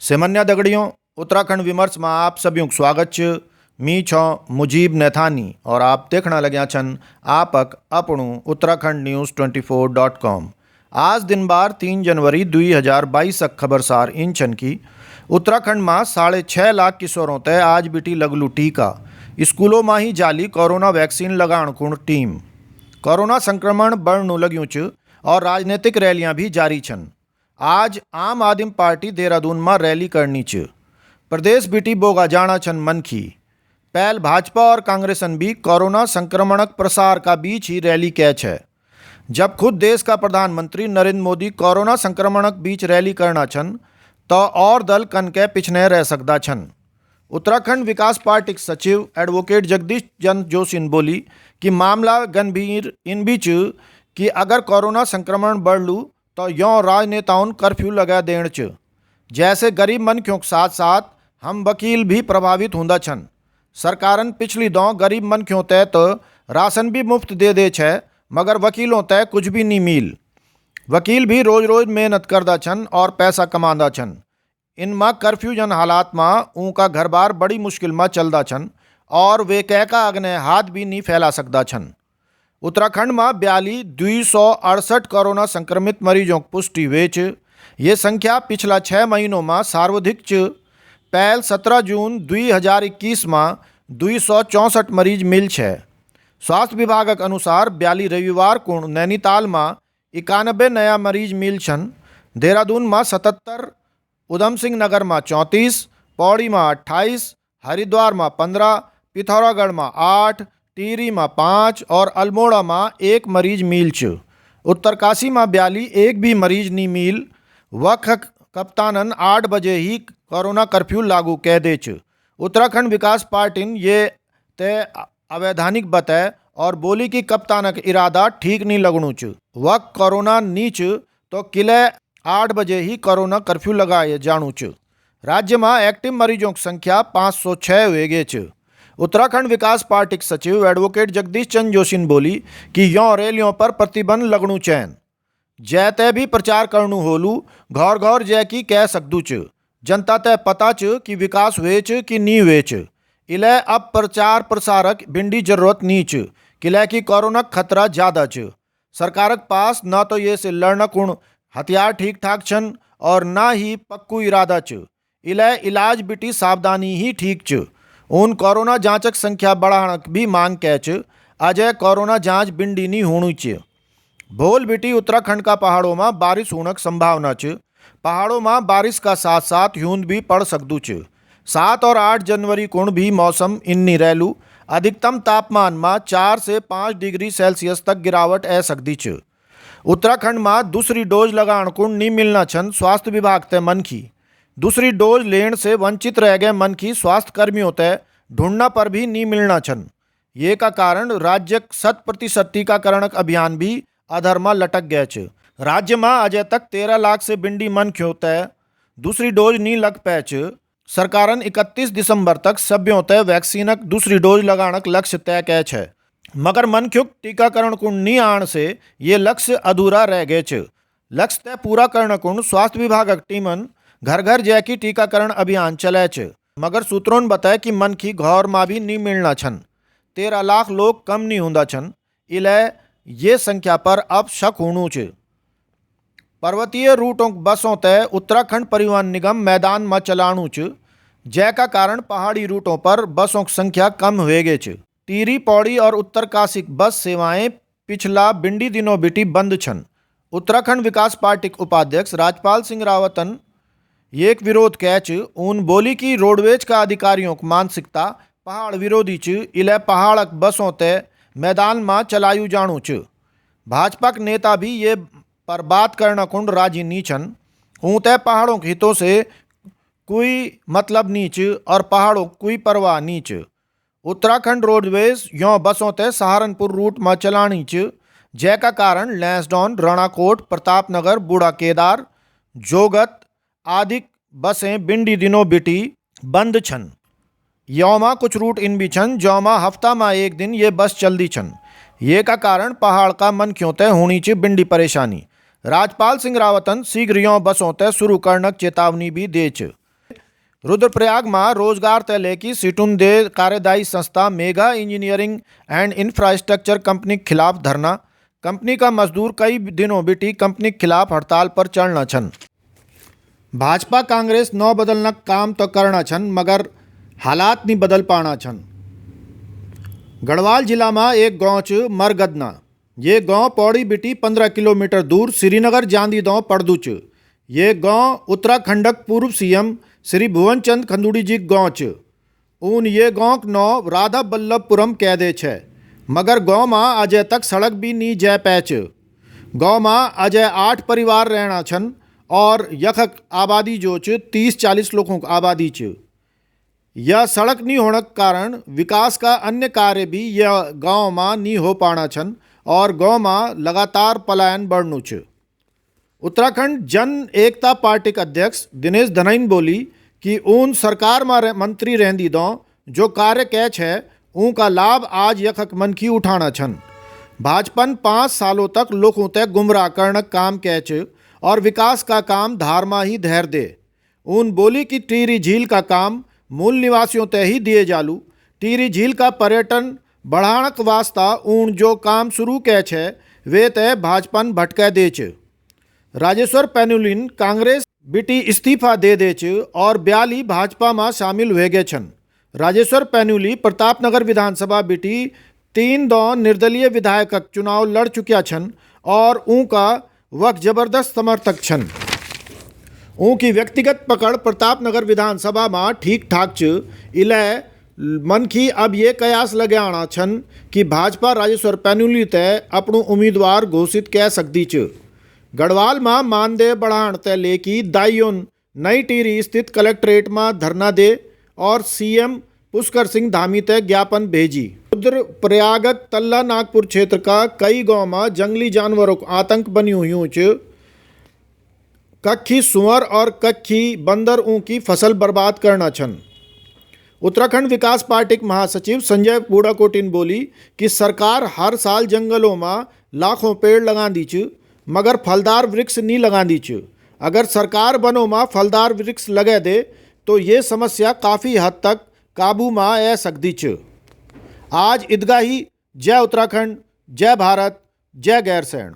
सेमन्या दगड़ियों उत्तराखंड विमर्श में आप सभी को स्वागत छ। मी छो मुजीब नैथानी और आप देखना लग्या छन आपक अपणु उत्तराखंड न्यूज़ 24.com। आज दिन बार 3 जनवरी 2022 खबरसार इन छन की उत्तराखंड में 6.5 लाख किशोरों तय आज बीटी लगलू टीका। स्कूलों में ही जाली कोरोना वैक्सीन लगाण कुण टीम। कोरोना संक्रमण बढ़नु लग्यूं छ और राजनीतिक रैलियां भी जारी छन। आज आम आदमी पार्टी देहरादून में रैली करनी छ। प्रदेश बीटी बोगा जाना छन मनखी। पहल भाजपा और कांग्रेसन भी कोरोना संक्रमणक प्रसार का बीच ही रैली कै छ। जब खुद देश का प्रधानमंत्री नरेंद्र मोदी कोरोना संक्रमणक बीच रैली करना छन तो और दल कन के पिछने रह सकदा छन। उत्तराखंड विकास पार्टी के सचिव एडवोकेट जगदीश चंद्र जोशी बोली कि मामला गंभीर इन भी छ कि अगर कोरोना संक्रमण बढ़लू तो यों राजनेताओं कर्फ्यू लगा देण छ। जैसे गरीब मनख्यों के साथ साथ हम वकील भी प्रभावित होंदा छन। सरकारन पिछली दौ गरीब मनख्यों तय तो राशन भी मुफ्त दे छे मगर वकीलों तय कुछ भी नहीं मिल। वकील भी रोज रोज मेहनत करदा छन और पैसा कमांदा छन। इनमें कर्फ्यू जन हालात में उनका घर बार बड़ी मुश्किल में चलदा छन और वे कहका अग्ने हाथ भी नहीं फैला सकदा छन। उत्तराखंड में 268 कोरोना संक्रमित मरीजों की पुष्टि हुई छ। ये संख्या पिछला 6 महीनों में सर्वाधिक छ। पहल 17 जून 2021 में 264 मरीज मिल छे। स्वास्थ्य विभाग के अनुसार 42 रविवार को नैनीताल में 91 नया मरीज मिल छन। देहरादून में 77, उधम सिंह नगर में 34, पौड़ी में 28, हरिद्वार में 15, पिथौरागढ़ में 8, टिहरी में 5 और अल्मोड़ा में 1 मरीज मिल छ। उत्तरकाशी में 42 एक भी मरीज नहीं मिल। वख कप्तानन 8 बजे ही कोरोना कर्फ्यू लागू कह दे छ। उत्तराखंड विकास पार्टी ने ये तय अवैधानिक बताए और बोली कि कप्तानक इरादा ठीक नहीं लगणु छ। वक कोरोना नीच तो किले 8 बजे ही कोरोना कर्फ्यू लगाए जाणु छ। राज्य में एक्टिव मरीजों की संख्या 506 हो गए छ। उत्तराखंड विकास पार्टी के सचिव एडवोकेट जगदीश चंद्र जोशी बोली कि यों रैलियों पर प्रतिबंध लगणु चैन। जय तय भी प्रचार करनु होलू घर घर जय की कह सकदू छ। जनता तय पता छ कि विकास हुए छ कि नहीं हुए छ। इले अब प्रचार प्रसारक भिंडी जरूरत नहीं छ किले की कोरोना खतरा ज्यादा छ। सरकारक पास न तो ये से लड़ना कुण हथियार ठीक ठाक छन और ना ही पक्कू इरादा छ। इले इलाज बिटी सावधानी ही ठीक छ। उन कोरोना जांचक संख्या बढ़ाणक भी मांग कै छ। अजय कोरोना जांच बिंडी नहीं होनी चाहिए। भोल बिटी उत्तराखंड का पहाड़ों में बारिश होने की संभावना छ। पहाड़ों में बारिश का साथ साथ ह्यूंद भी पड़ सकदू छ। 7 और 8 जनवरी को भी मौसम इन्नी रहलू। अधिकतम तापमान में 4 से 5 डिग्री सेल्सियस तक गिरावट आ सकती छ। उत्तराखंड में दूसरी डोज लगाण को नहीं मिलना छन स्वास्थ्य विभाग तय मनखी। दूसरी डोज लेने से वंचित रह गए मनखी स्वास्थ्य कर्मियों तय ढूंढना पर भी नहीं मिलना छन। ये का कारण राज्य 100% टीकाकरण अभियान भी अधर में लटक गए छ। राज्य में अजय तक 13 लाख से बिंडी मनख्यों तय दूसरी डोज नहीं लग पै छ। सरकारन 31 दिसंबर तक सभ्यों तय वैक्सीनक दूसरी डोज लगाणक लक्ष्य तय कै छ मगर मनख्युक टीकाकरण को नहीं आण से ये लक्ष्य अधूरा रह गए छ। लक्ष्य तय पूरा करने को स्वास्थ्य विभाग टीमन घर घर जय की टीकाकरण अभियान चले छ मगर सूत्रों ने बताया कि मनखी घर में भी नहीं मिलना छन। 13 लाख लोग कम नहीं होंदा छन। इले ये संख्या पर अब शक होणु छ। पर्वतीय रूटों बसों तय उत्तराखंड परिवहन निगम मैदान में चलाणु छ। जय का कारण पहाड़ी रूटों पर बसों की संख्या कम हो गई छ। टिहरी, पौड़ी और उत्तरकाशी बस सेवाएं पिछला बिंडी दिनों बिटी बंद छन। उत्तराखंड विकास पार्टी के उपाध्यक्ष राजपाल सिंह रावतन एक विरोध कैच उन बोली कि रोडवेज का अधिकारियों की मानसिकता पहाड़ विरोधी छ। इले पहाड़क बसों तय मैदान में चलायु जाणु छ। भाजपा के नेता भी ये पर बात करना कुंड राजी नहीं छन। ऊँ तय पहाड़ों के हितों से कोई मतलब नहीं छ और पहाड़ों कोई परवाह नहीं छ। उत्तराखंड रोडवेज यों बसों तय सहारनपुर रूट में चलानी छ। जय का कारण लैंसडौन, रणाकोट, प्रतापनगर, बूढ़ा केदार, जोगत आदि बसें बिंडी दिनों बिटी बंद छन। योमा कुछ रूट इन भी छन जोमा हफ्ता में एक दिन ये बस चलती छन। ये का कारण पहाड़ का मनख्यों तय होनी च बिंडी परेशानी। राजपाल सिंह रावतन शीघ्र यों बसों तय शुरू करने चेतावनी भी दे छ। रुद्रप्रयाग में रोजगार तय लेकी सीटुन दे कार्यदायी संस्था mega engineering and infrastructure company के खिलाफ धरना। कंपनी का मजदूर कई दिनों बीटी कंपनी के खिलाफ हड़ताल पर चढ़ना छन। भाजपा कांग्रेस नौ बदलना काम तो करना छन मगर हालात नहीं बदल पाना छन। गढ़वाल जिला में एक गांव च मरगदना। ये गांव पौड़ी बिटी 15 किलोमीटर दूर श्रीनगर जांदी दौ पड़दू च। ये गांव उत्तराखंडक पूर्व सीएम श्री भुवनचंद खंडूड़ी जी गांव च। ऊन ये गांव नौ राधा बल्लभपुरम कह दे छे मगर गांव में अजय तक सड़क भी नहीं जय पैच। गांव में अजय 8 परिवार रहना छन और यखक आबादी जो च 30-40 लोगों की आबादी च। यह सड़क नहीं होने के कारण विकास का अन्य कार्य भी यह गांव में नहीं हो पाना छन और गांव में लगातार पलायन बढ़नु छ। उत्तराखंड जन एकता पार्टी के अध्यक्ष दिनेश धनैन बोली कि ऊन सरकार में मंत्री रहंदी दो जो कार्य कैच है ऊँ का लाभ आज यखक मन की उठाना छन। भाजपन 5 सालों तक लोगों तक गुमराह करने काम कैच और विकास का काम धारमा ही धैर दे। ऊन बोली कि टिहरी झील का काम मूल निवासियों तय ही दिए जालू। टिहरी झील का पर्यटन बढ़ाणक वास्ता ऊन जो काम शुरू कैच है वे तय भाजपन भटकै देच। राजेश्वर पैनुलिन कांग्रेस बिटी इस्तीफा दे देच और ब्याली भाजपा में शामिल हुए गए छन। राजेश्वर पैनुली प्रतापनगर विधानसभा बिटी 3 दौ निर्दलीय विधायक चुनाव लड़ चुकिया छन और ऊँ का वक्त जबरदस्त समर्थक छन। ऊँ की व्यक्तिगत पकड़ प्रतापनगर विधानसभा में ठीक ठाक च। इलय मनखी अब ये कयास लगे आना छन कि भाजपा राजेश्वर पैनुली तय अपनू उम्मीदवार घोषित कह सकती च। गढ़वाल में मानदेय बढ़ाण तय लेकी दाइयोन नई टिहरी स्थित कलेक्ट्रेट में धरना दे और सीएम पुष्कर सिंह धामी तय ज्ञापन भेजी। रुद्रप्रयागक तल्ला नागपुर क्षेत्र का कई गांव में जंगली जानवरों का आतंक बनी हुई च। कक्खी सुअर और कक्खी बंदर ऊँ की फसल बर्बाद करना छन। उत्तराखंड विकास पार्टी के महासचिव संजय बूढ़ाकोटिन बोली कि सरकार हर साल जंगलों में लाखों पेड़ लगा दी च मगर फलदार वृक्ष नहीं लगा दी च। अगर सरकार वनों में फलदार वृक्ष लगे दे तो ये समस्या काफ़ी हद तक काबू में आ सकती च। आज ईदगाही जय उत्तराखंड, जय भारत, जय गैरसैंण।